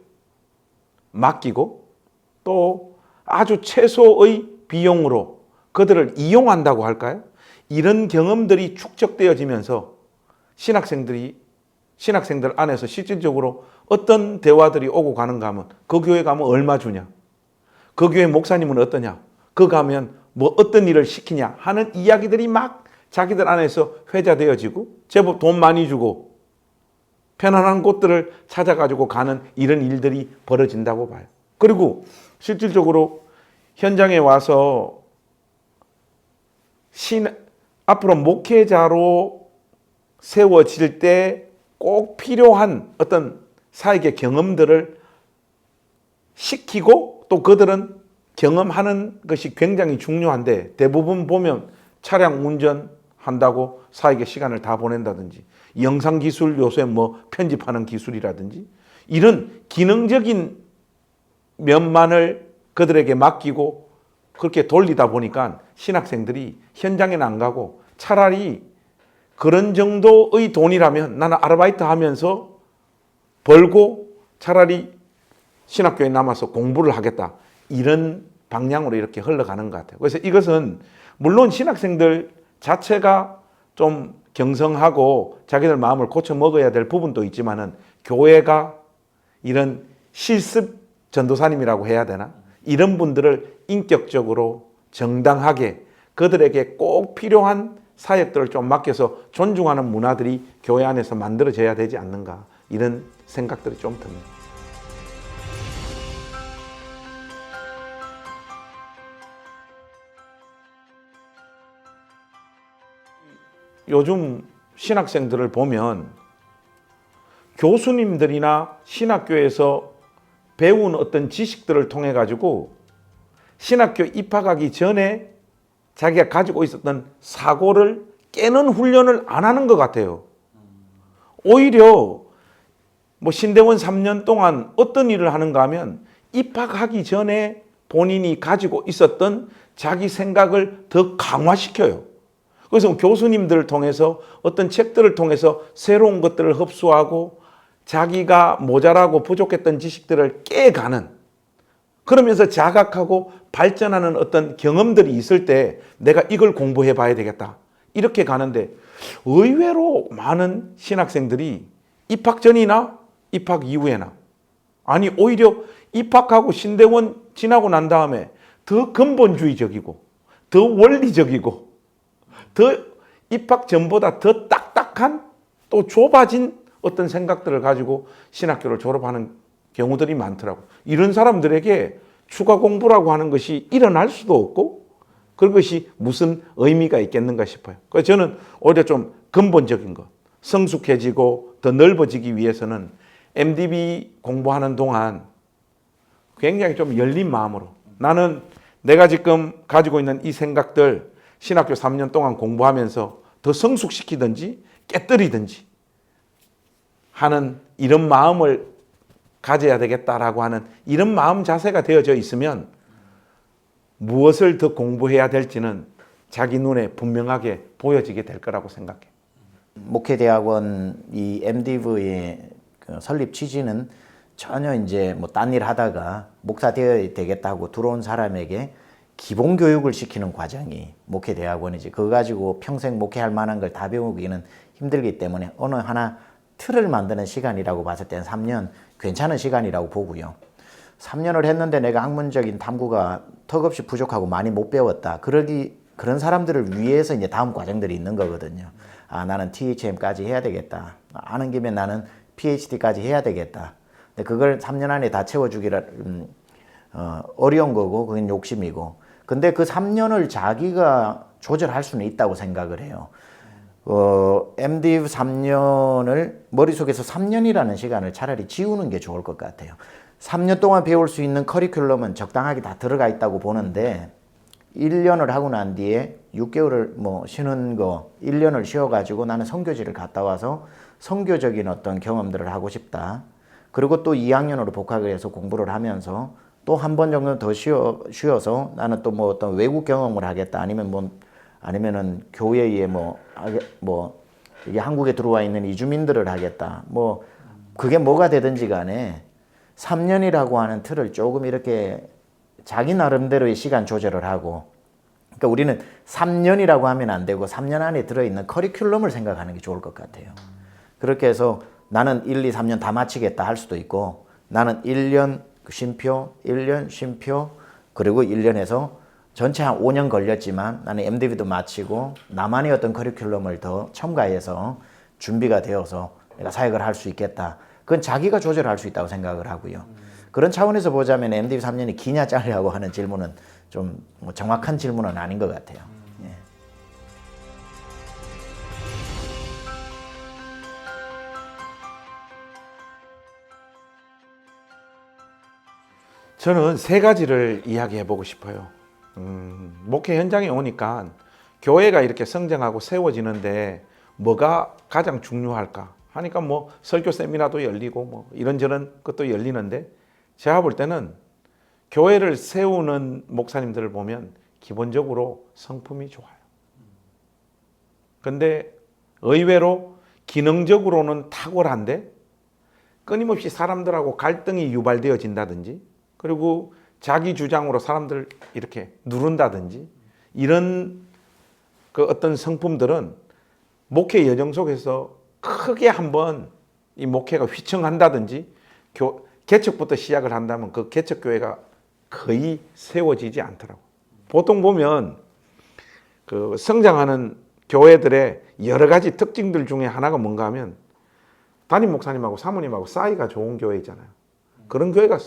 맡기고 또 아주 최소의 비용으로 그들을 이용한다고 할까요? 이런 경험들이 축적되어지면서 신학생들 안에서 실질적으로 어떤 대화들이 오고 가는가 하면 그 교회 가면 얼마 주냐? 그 교회 목사님은 어떠냐? 그 가면 뭐 어떤 일을 시키냐? 하는 이야기들이 막 자기들 안에서 회자되어지고 제법 돈 많이 주고 편안한 곳들을 찾아가지고 가는 이런 일들이 벌어진다고 봐요. 그리고 실질적으로 현장에 와서 앞으로 목회자로 세워질 때 꼭 필요한 어떤 사역의 경험들을 시키고 또 그들은 경험하는 것이 굉장히 중요한데 대부분 보면 차량 운전한다고 사역의 시간을 다 보낸다든지 영상 기술 요새 뭐 편집하는 기술이라든지 이런 기능적인 면만을 그들에게 맡기고 그렇게 돌리다 보니까 신학생들이 현장에는 안 가고 차라리 그런 정도의 돈이라면 나는 아르바이트 하면서 벌고 차라리 신학교에 남아서 공부를 하겠다. 이런 방향으로 이렇게 흘러가는 것 같아요. 그래서 이것은 물론 신학생들 자체가 좀 경성하고 자기들 마음을 고쳐 먹어야 될 부분도 있지만은 교회가 이런 실습 전도사님이라고 해야 되나? 이런 분들을 인격적으로 정당하게 그들에게 꼭 필요한 사역들을 좀 맡겨서 존중하는 문화들이 교회 안에서 만들어져야 되지 않는가 이런 생각들이 좀 듭니다. 요즘 신학생들을 보면 교수님들이나 신학교에서 배운 어떤 지식들을 통해 가지고 신학교 입학하기 전에 자기가 가지고 있었던 사고를 깨는 훈련을 안 하는 것 같아요. 오히려 뭐 신대원 3년 동안 어떤 일을 하는가 하면 입학하기 전에 본인이 가지고 있었던 자기 생각을 더 강화시켜요. 그래서 교수님들을 통해서 어떤 책들을 통해서 새로운 것들을 흡수하고 자기가 모자라고 부족했던 지식들을 깨가는 그러면서 자각하고 발전하는 어떤 경험들이 있을 때 내가 이걸 공부해 봐야 되겠다. 이렇게 가는데 의외로 많은 신학생들이 입학 전이나 입학 이후에나 아니 오히려 입학하고 신대원 지나고 난 다음에 더 근본주의적이고 더 원리적이고 더 입학 전보다 더 딱딱한 또 좁아진 어떤 생각들을 가지고 신학교를 졸업하는 경우들이 많더라고요. 이런 사람들에게 추가 공부라고 하는 것이 일어날 수도 없고 그것이 무슨 의미가 있겠는가 싶어요. 그래서 저는 오히려 좀 근본적인 것, 성숙해지고 더 넓어지기 위해서는 MDB 공부하는 동안 굉장히 좀 열린 마음으로 나는 내가 지금 가지고 있는 이 생각들 신학교 3년 동안 공부하면서 더 성숙시키든지 깨뜨리든지 하는 이런 마음을 가져야 되겠다라고 하는 이런 마음 자세가 되어져 있으면 무엇을 더 공부해야 될지는 자기 눈에 분명하게 보여지게 될 거라고 생각해요. 목회대학원 이 MDV의 그 설립 취지는 전혀 이제 뭐 딴 일 하다가 목사 되어야 되겠다고 들어온 사람에게 기본 교육을 시키는 과정이 목회대학원이지. 그거 가지고 평생 목회할 만한 걸 다 배우기는 힘들기 때문에 어느 하나 틀을 만드는 시간이라고 봤을 때는 3년 괜찮은 시간이라고 보고요. 3년을 했는데 내가 학문적인 탐구가 턱없이 부족하고 많이 못 배웠다. 그런 사람들을 위해서 이제 다음 과정들이 있는 거거든요. 아, 나는 THM까지 해야 되겠다. 아는 김에 나는 PhD까지 해야 되겠다. 근데 그걸 3년 안에 다 채워주기라 어려운 거고 그건 욕심이고. 근데 그 3년을 자기가 조절할 수는 있다고 생각을 해요. MDiv 3년을 머릿속에서 3년이라는 시간을 차라리 지우는 게 좋을 것 같아요. 3년 동안 배울 수 있는 커리큘럼은 적당하게 다 들어가 있다고 보는데 1년을 하고 난 뒤에 6개월을 뭐 쉬는 거 1년을 쉬어가지고 나는 선교지를 갔다 와서 선교적인 어떤 경험들을 하고 싶다. 그리고 또 2학년으로 복학을 해서 공부를 하면서 또 한 번 정도 더 쉬어서 나는 또 뭐 어떤 외국 경험을 하겠다. 아니면은 교회에 이게 한국에 들어와 있는 이주민들을 하겠다. 뭐 그게 뭐가 되든지 간에 3년이라고 하는 틀을 조금 이렇게 자기 나름대로의 시간 조절을 하고, 그러니까 우리는 3년이라고 하면 안 되고 3년 안에 들어있는 커리큘럼을 생각하는 게 좋을 것 같아요. 그렇게 해서 나는 1, 2, 3년 다 마치겠다 할 수도 있고, 나는 1년 쉼표, 1년 쉼표, 그리고 1년 해서 전체 한 5년 걸렸지만 나는 MDV도 마치고 나만의 어떤 커리큘럼을 더 첨가해서 준비가 되어서 내가 사역을 할 수 있겠다. 그건 자기가 조절할 수 있다고 생각을 하고요. 그런 차원에서 보자면 MDV 3년이 기냐 짧냐고 하는 질문은 좀 뭐 정확한 질문은 아닌 것 같아요. 예. 저는 세 가지를 이야기해 보고 싶어요. 목회 현장에 오니까 교회가 이렇게 성장하고 세워지는데 뭐가 가장 중요할까 하니까 뭐 설교 세미나도 열리고 뭐 이런저런 것도 열리는데, 제가 볼 때는 교회를 세우는 목사님들을 보면 기본적으로 성품이 좋아요. 근데 의외로 기능적으로는 탁월한데 끊임없이 사람들하고 갈등이 유발되어진다든지, 그리고 자기 주장으로 사람들 이렇게 누른다든지, 이런 그 어떤 성품들은 목회 여정 속에서 크게 한번 이 목회가 휘청한다든지 개척부터 시작을 한다면 그 개척교회가 거의 세워지지 않더라고. 보통 보면 그 성장하는 교회들의 여러 가지 특징들 중에 하나가 뭔가 하면 담임 목사님하고 사모님하고 사이가 좋은 교회 있잖아요. 그런 교회가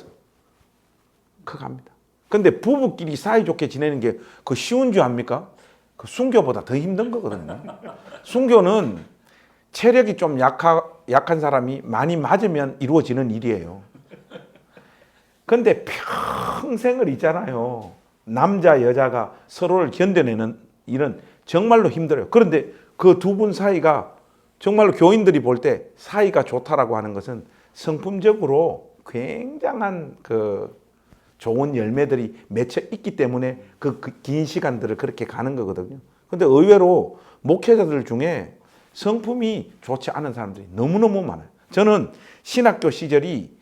커갑니다. 근데 부부끼리 사이좋게 지내는 게 그 쉬운 줄 압니까? 그 순교보다 더 힘든 거거든요. 순교는 체력이 좀 약한 사람이 많이 맞으면 이루어지는 일이에요. 근데 평생을 있잖아요. 남자, 여자가 서로를 견뎌내는 일은 정말로 힘들어요. 그런데 그 두 분 사이가 정말로 교인들이 볼 때 사이가 좋다라고 하는 것은 성품적으로 굉장한 그 좋은 열매들이 맺혀 있기 때문에 그 긴 시간들을 그렇게 가는 거거든요. 근데 의외로 목회자들 중에 성품이 좋지 않은 사람들이 너무너무 많아요. 저는 신학교 시절이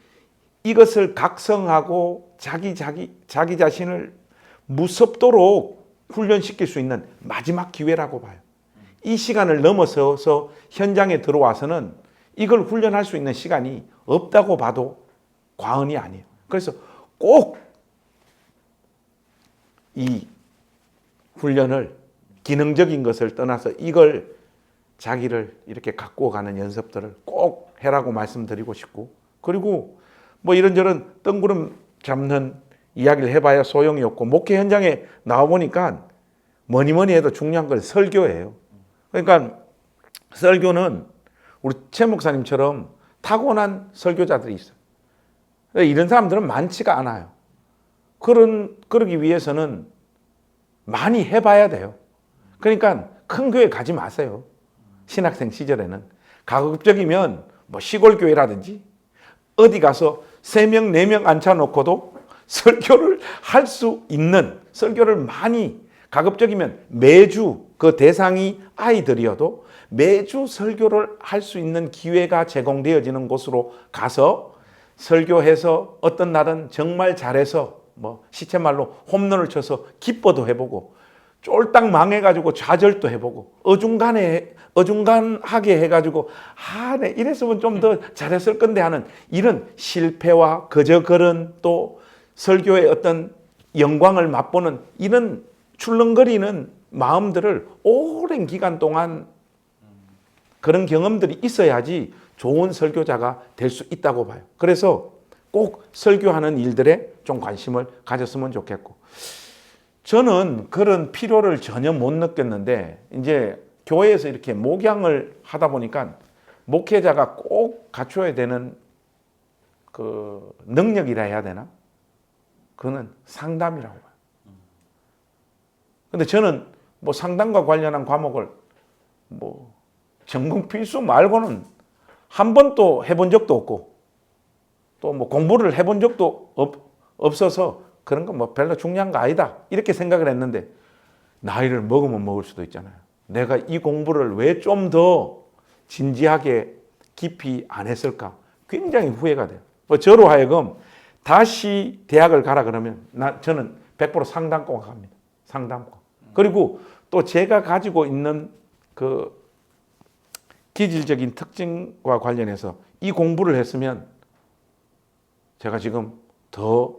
이것을 각성하고 자기 자신을 무섭도록 훈련시킬 수 있는 마지막 기회라고 봐요. 이 시간을 넘어서서 현장에 들어와서는 이걸 훈련할 수 있는 시간이 없다고 봐도 과언이 아니에요. 그래서 꼭 이 훈련을, 기능적인 것을 떠나서 이걸 자기를 이렇게 갖고 가는 연습들을 꼭 해라고 말씀드리고 싶고, 그리고 뭐 이런저런 뜬구름 잡는 이야기를 해봐야 소용이 없고, 목회 현장에 나와보니까 뭐니 해도 중요한 건 설교예요. 그러니까 설교는 우리 최 목사님처럼 타고난 설교자들이 있어요. 이런 사람들은 많지가 않아요. 그러기 위해서는 많이 해봐야 돼요. 그러니까 큰 교회 가지 마세요. 신학생 시절에는. 가급적이면 뭐 시골 교회라든지 어디 가서 3명, 4명 앉혀놓고도 설교를 할 수 있는, 설교를 많이, 가급적이면 매주, 그 대상이 아이들이어도 매주 설교를 할 수 있는 기회가 제공되어지는 곳으로 가서 설교해서 어떤 날은 정말 잘해서 뭐 시체말로 홈런을 쳐서 기뻐도 해보고, 쫄딱 망해가지고 좌절도 해보고, 어중간하게 해가지고 네, 이랬으면 좀 더 잘했을 건데 하는 이런 실패와 거저거른, 또 설교의 어떤 영광을 맛보는 이런 출렁거리는 마음들을 오랜 기간 동안 그런 경험들이 있어야지 좋은 설교자가 될 수 있다고 봐요. 그래서 꼭 설교하는 일들에 좀 관심을 가졌으면 좋겠고, 저는 그런 필요를 전혀 못 느꼈는데 이제 교회에서 이렇게 목양을 하다 보니까 목회자가 꼭 갖춰야 되는 그 능력이라 해야 되나? 그거는 상담이라고 봐요. 근데 저는 뭐 상담과 관련한 과목을 뭐 전공 필수 말고는 한 번도 해본 적도 없고 또 뭐 공부를 해본 적도 없어서 그런 건 뭐 별로 중요한 거 아니다 이렇게 생각을 했는데 나이를 먹으면 먹을 수도 있잖아요. 내가 이 공부를 왜 좀 더 진지하게 깊이 안 했을까? 굉장히 후회가 돼요. 뭐 저로 하여금 다시 대학을 가라 그러면 저는 100% 상담과 갑니다. 상담과. 그리고 또 제가 가지고 있는 그 기질적인 특징과 관련해서 이 공부를 했으면 제가 지금 더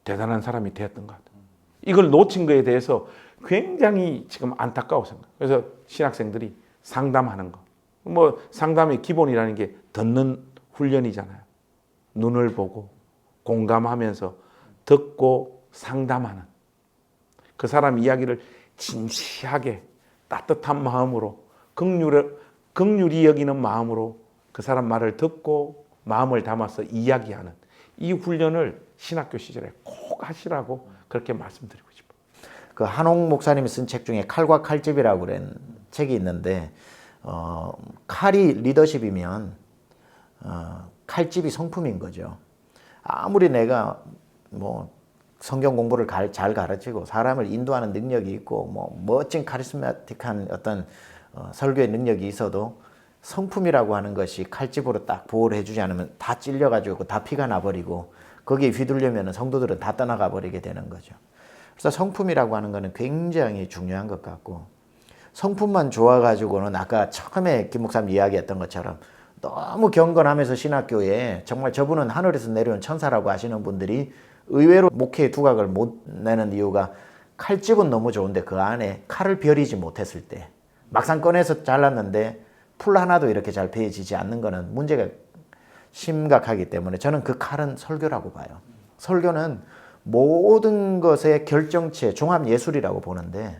대단한 사람이 되었던 것 같아요. 이걸 놓친 거에 대해서 굉장히 지금 안타까워 생각해요. 그래서 신학생들이 상담하는 거. 뭐 상담의 기본이라는 게 듣는 훈련이잖아요. 눈을 보고 공감하면서 듣고 상담하는 그 사람 이야기를 진지하게 따뜻한 마음으로 긍휼히 여기는 마음으로 그 사람 말을 듣고 마음을 담아서 이야기하는 이 훈련을 신학교 시절에 꼭 하시라고 그렇게 말씀드리고 싶어요. 그 한옥 목사님이 쓴 책 중에 칼과 칼집이라고 그런 책이 있는데 칼이 리더십이면 칼집이 성품인 거죠. 아무리 내가 뭐 성경 공부를 잘 가르치고 사람을 인도하는 능력이 있고 뭐 멋진 카리스마틱한 어떤 설교의 능력이 있어도 성품이라고 하는 것이 칼집으로 딱 보호를 해주지 않으면 다 찔려가지고 다 피가 나버리고 거기에 휘둘려면 성도들은 다 떠나가 버리게 되는 거죠. 그래서 성품이라고 하는 것은 굉장히 중요한 것 같고 성품만 좋아가지고는 아까 처음에 김 목사님 이야기했던 것처럼 너무 경건하면서 신학교에 정말 저분은 하늘에서 내려온 천사라고 하시는 분들이 의외로 목회의 두각을 못 내는 이유가 칼집은 너무 좋은데 그 안에 칼을 벼리지 못했을 때 막상 꺼내서 잘랐는데 풀 하나도 이렇게 잘 베어지지 않는 거는 문제가 심각하기 때문에 저는 그 칼은 설교라고 봐요. 설교는 모든 것의 결정체, 종합예술이라고 보는데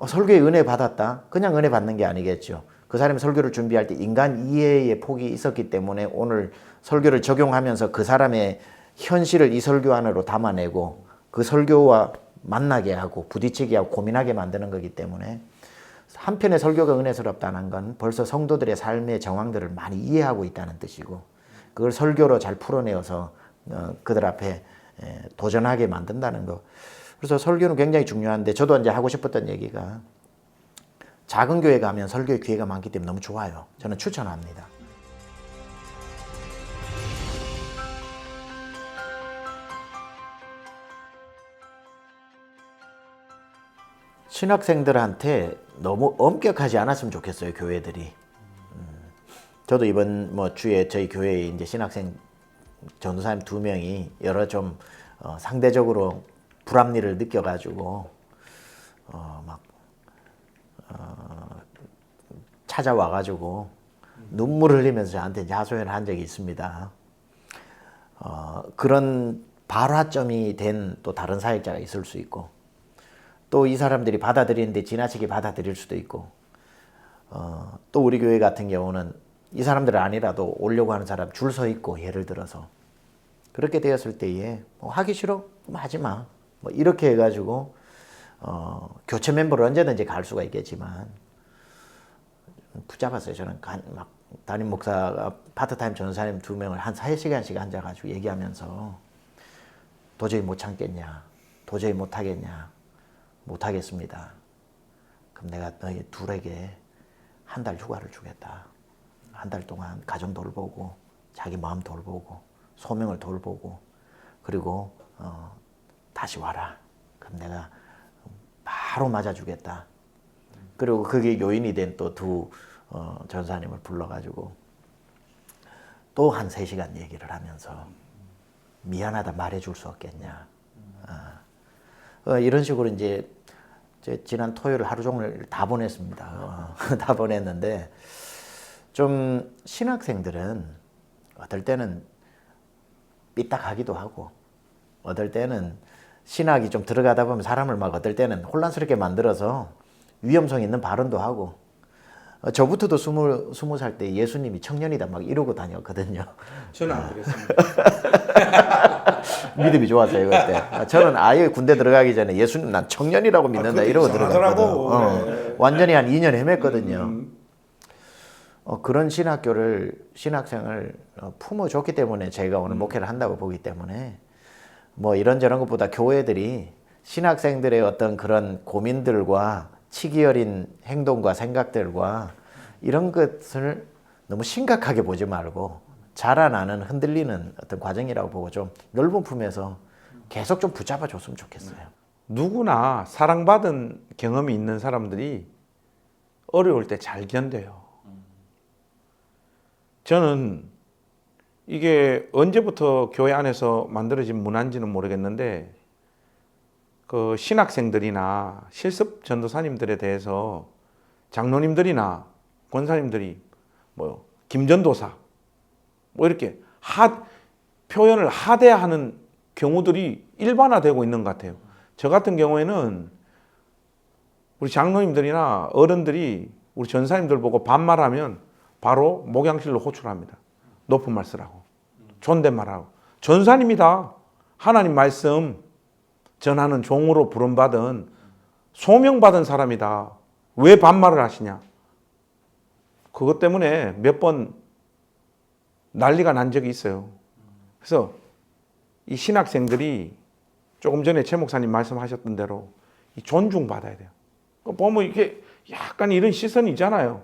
설교에 은혜 받았다? 그냥 은혜 받는 게 아니겠죠. 그 사람이 설교를 준비할 때 인간 이해의 폭이 있었기 때문에 오늘 설교를 적용하면서 그 사람의 현실을 이 설교 안으로 담아내고 그 설교와 만나게 하고 부딪히게 하고 고민하게 만드는 거기 때문에 한편의 설교가 은혜스럽다는 건 벌써 성도들의 삶의 정황들을 많이 이해하고 있다는 뜻이고 그걸 설교로 잘 풀어내어서 그들 앞에 도전하게 만든다는 거. 그래서 설교는 굉장히 중요한데 저도 이제 하고 싶었던 얘기가 작은 교회 가면 설교의 기회가 많기 때문에 너무 좋아요. 저는 추천합니다. 신학생들한테 너무 엄격하지 않았으면 좋겠어요, 교회들이. 저도 이번 주에 저희 교회에 이제 신학생 전도사님 2명이 여러 좀 상대적으로 불합리를 느껴가지고 찾아와가지고 눈물 흘리면서 저한테 하소연을 한 적이 있습니다. 그런 발화점이 된 또 다른 사역자가 있을 수 있고 또 이 사람들이 받아들이는데 지나치게 받아들일 수도 있고 또 우리 교회 같은 경우는 이 사람들 아니라도 오려고 하는 사람 줄 서 있고 예를 들어서 그렇게 되었을 때에 하기 싫어? 그럼 하지 마. 이렇게 해가지고 교체 멤버를 언제든지 갈 수가 있겠지만 붙잡았어요. 저는 막 담임 목사가 파트타임 전사님 2명을 한 3시간씩 앉아가지고 얘기하면서 도저히 못 참겠냐? 도저히 못 하겠냐? 못 하겠습니다. 그럼 내가 너희 둘에게 한 달 휴가를 주겠다. 한 달 동안 가정 돌보고 자기 마음 돌보고 소명을 돌보고 그리고 다시 와라. 그럼 내가 바로 맞아주겠다. 그리고 그게 요인이 된 또 2 전사님을 불러가지고 또 한 3시간 얘기를 하면서 미안하다 말해줄 수 없겠냐. 이런 식으로 이제 지난 토요일 하루 종일 다 보냈습니다. 다 보냈는데 좀 신학생들은 어떨 때는 삐딱하기도 하고 어떨 때는 신학이 좀 들어가다 보면 사람을 막 어떨 때는 혼란스럽게 만들어서 위험성 있는 발언도 하고 저부터도 스무 살 때 예수님이 청년이다 막 이러고 다녔거든요. 저는 안 그랬습니다. 믿음이 좋았어요 그때. 저는 아예 군대 들어가기 전에 예수님 난 청년이라고 믿는다 그것도 이러고 이상하더라고. 들어갔거든. 네. 완전히 한 2년 헤맸거든요. 그런 신학생을 품어줬기 때문에 제가 오늘 목회를 한다고 보기 때문에 뭐 이런저런 것보다 교회들이 신학생들의 어떤 그런 고민들과 치기 어린 행동과 생각들과 이런 것을 너무 심각하게 보지 말고 자라나는 흔들리는 어떤 과정이라고 보고 좀 넓은 품에서 계속 좀 붙잡아 줬으면 좋겠어요. 누구나 사랑받은 경험이 있는 사람들이 어려울 때 잘 견뎌요. 저는 이게 언제부터 교회 안에서 만들어진 문화인지는 모르겠는데 그 신학생들이나 실습 전도사님들에 대해서 장로님들이나 권사님들이 뭐 김전도사 뭐 이렇게 표현을 하대하는 경우들이 일반화되고 있는 것 같아요. 저 같은 경우에는 우리 장로님들이나 어른들이 우리 전사님들 보고 반말하면 바로 목양실로 호출합니다. 높은 말 쓰라고. 존댓말하고. 전사님이다. 하나님 말씀 전하는 종으로 부름받은 소명받은 사람이다. 왜 반말을 하시냐. 그것 때문에 몇 번 난리가 난 적이 있어요. 그래서 이 신학생들이 조금 전에 최 목사님 말씀하셨던 대로 존중받아야 돼요. 보면 이게 약간 이런 시선이 있잖아요.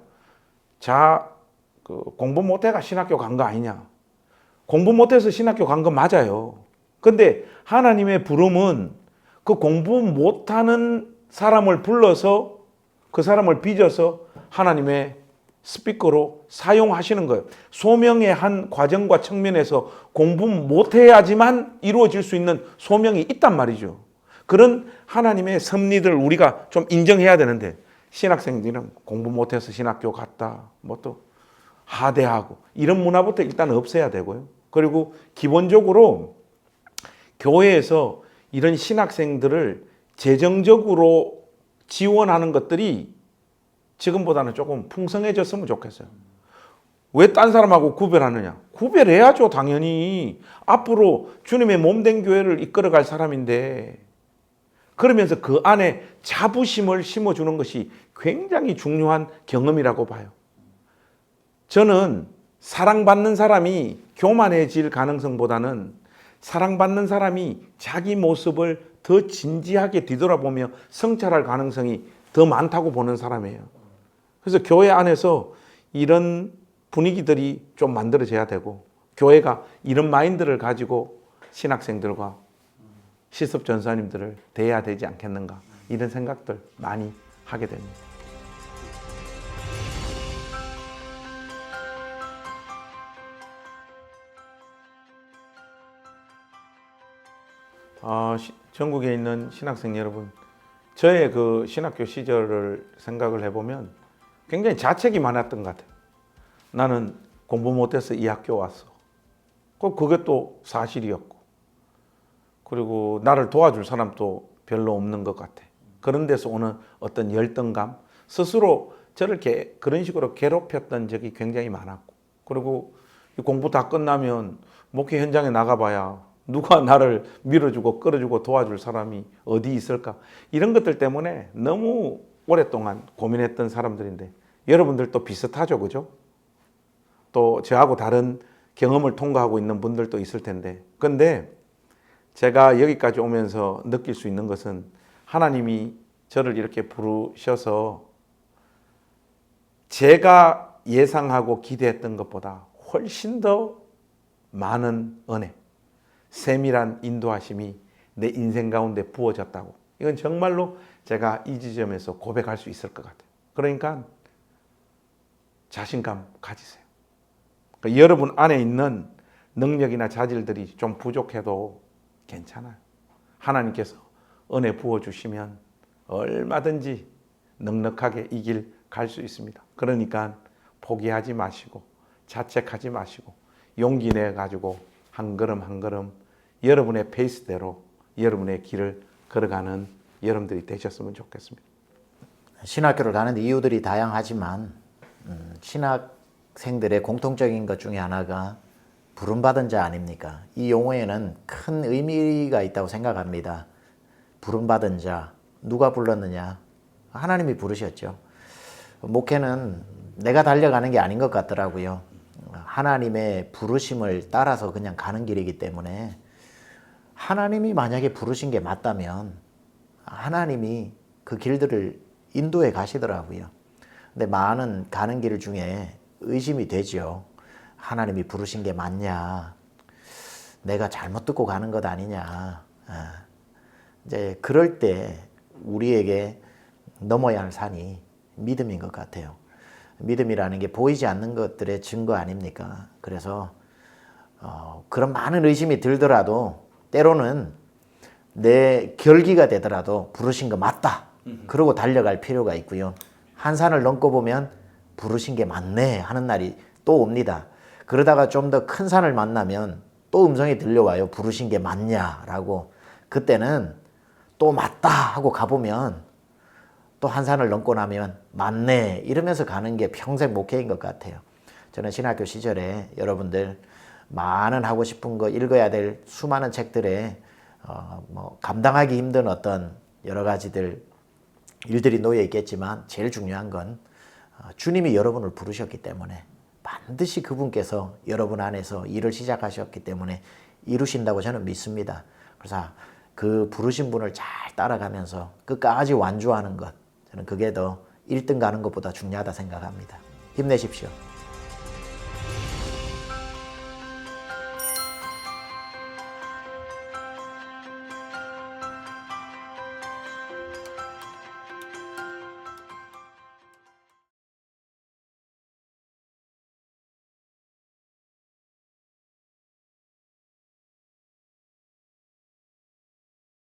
공부 못해가 신학교 간 거 아니냐. 공부 못해서 신학교 간 거 맞아요. 근데 하나님의 부름은 그 공부 못하는 사람을 불러서 그 사람을 빚어서 하나님의 스피커로 사용하시는 거예요. 소명의 한 과정과 측면에서 공부 못해야지만 이루어질 수 있는 소명이 있단 말이죠. 그런 하나님의 섭리들 우리가 좀 인정해야 되는데 신학생들은 공부 못해서 신학교 갔다 뭐 또 하대하고 이런 문화부터 일단 없애야 되고요. 그리고 기본적으로 교회에서 이런 신학생들을 재정적으로 지원하는 것들이 지금보다는 조금 풍성해졌으면 좋겠어요. 왜 딴 사람하고 구별하느냐? 구별해야죠, 당연히. 앞으로 주님의 몸된 교회를 이끌어갈 사람인데 그러면서 그 안에 자부심을 심어주는 것이 굉장히 중요한 경험이라고 봐요. 저는 사랑받는 사람이 교만해질 가능성보다는 사랑받는 사람이 자기 모습을 더 진지하게 뒤돌아보며 성찰할 가능성이 더 많다고 보는 사람이에요. 그래서 교회 안에서 이런 분위기들이 좀 만들어져야 되고 교회가 이런 마인드를 가지고 신학생들과 실습 전사님들을 대해야 되지 않겠는가 이런 생각들 많이 하게 됩니다. 전국에 있는 신학생 여러분, 저의 그 신학교 시절을 생각을 해보면 굉장히 자책이 많았던 것 같아요. 나는 공부 못해서 이 학교 왔어. 그게 또 사실이었고, 그리고 나를 도와줄 사람도 별로 없는 것 같아. 그런 데서 오는 어떤 열등감, 스스로 저를 그런 식으로 괴롭혔던 적이 굉장히 많았고, 그리고 공부 다 끝나면 목회 현장에 나가봐야 누가 나를 밀어주고 끌어주고 도와줄 사람이 어디 있을까? 이런 것들 때문에 너무 오랫동안 고민했던 사람들인데 여러분들도 비슷하죠, 그죠? 또 저하고 다른 경험을 통과하고 있는 분들도 있을 텐데, 근데 제가 여기까지 오면서 느낄 수 있는 것은 하나님이 저를 이렇게 부르셔서 제가 예상하고 기대했던 것보다 훨씬 더 많은 은혜, 세밀한 인도하심이 내 인생 가운데 부어졌다고. 이건 정말로 제가 이 지점에서 고백할 수 있을 것 같아요. 그러니까 자신감 가지세요. 그러니까 여러분 안에 있는 능력이나 자질들이 좀 부족해도 괜찮아요. 하나님께서 은혜 부어주시면 얼마든지 넉넉하게 이 길 갈 수 있습니다. 그러니까 포기하지 마시고 자책하지 마시고 용기 내가지고 한 걸음 한 걸음 여러분의 페이스대로 여러분의 길을 걸어가는 여러분들이 되셨으면 좋겠습니다. 신학교를 가는 이유들이 다양하지만 신학생들의 공통적인 것 중에 하나가 부름받은 자 아닙니까? 이 용어에는 큰 의미가 있다고 생각합니다. 부름받은 자, 누가 불렀느냐? 하나님이 부르셨죠. 목회는 내가 달려가는 게 아닌 것 같더라고요. 하나님의 부르심을 따라서 그냥 가는 길이기 때문에 하나님이 만약에 부르신 게 맞다면 하나님이 그 길들을 인도해 가시더라고요. 근데 많은 가는 길 중에 의심이 되죠. 하나님이 부르신 게 맞냐? 내가 잘못 듣고 가는 것 아니냐? 이제 그럴 때 우리에게 넘어야 할 산이 믿음인 것 같아요. 믿음이라는 게 보이지 않는 것들의 증거 아닙니까? 그래서 그런 많은 의심이 들더라도 때로는 내 결기가 되더라도 부르신 거 맞다. 그러고 달려갈 필요가 있고요. 한 산을 넘고 보면 부르신 게 맞네 하는 날이 또 옵니다. 그러다가 좀 더 큰 산을 만나면 또 음성이 들려와요. 부르신 게 맞냐라고. 그때는 또 맞다 하고 가보면 또 한 산을 넘고 나면 맞네 이러면서 가는 게 평생 목회인 것 같아요. 저는 신학교 시절에 여러분들 많은 하고 싶은 거 읽어야 될 수많은 책들에 감당하기 힘든 어떤 여러 가지들 일들이 놓여 있겠지만 제일 중요한 건 주님이 여러분을 부르셨기 때문에 반드시 그분께서 여러분 안에서 일을 시작하셨기 때문에 이루신다고 저는 믿습니다. 그래서 그 부르신 분을 잘 따라가면서 끝까지 완주하는 것, 저는 그게 더 1등 가는 것보다 중요하다 생각합니다. 힘내십시오.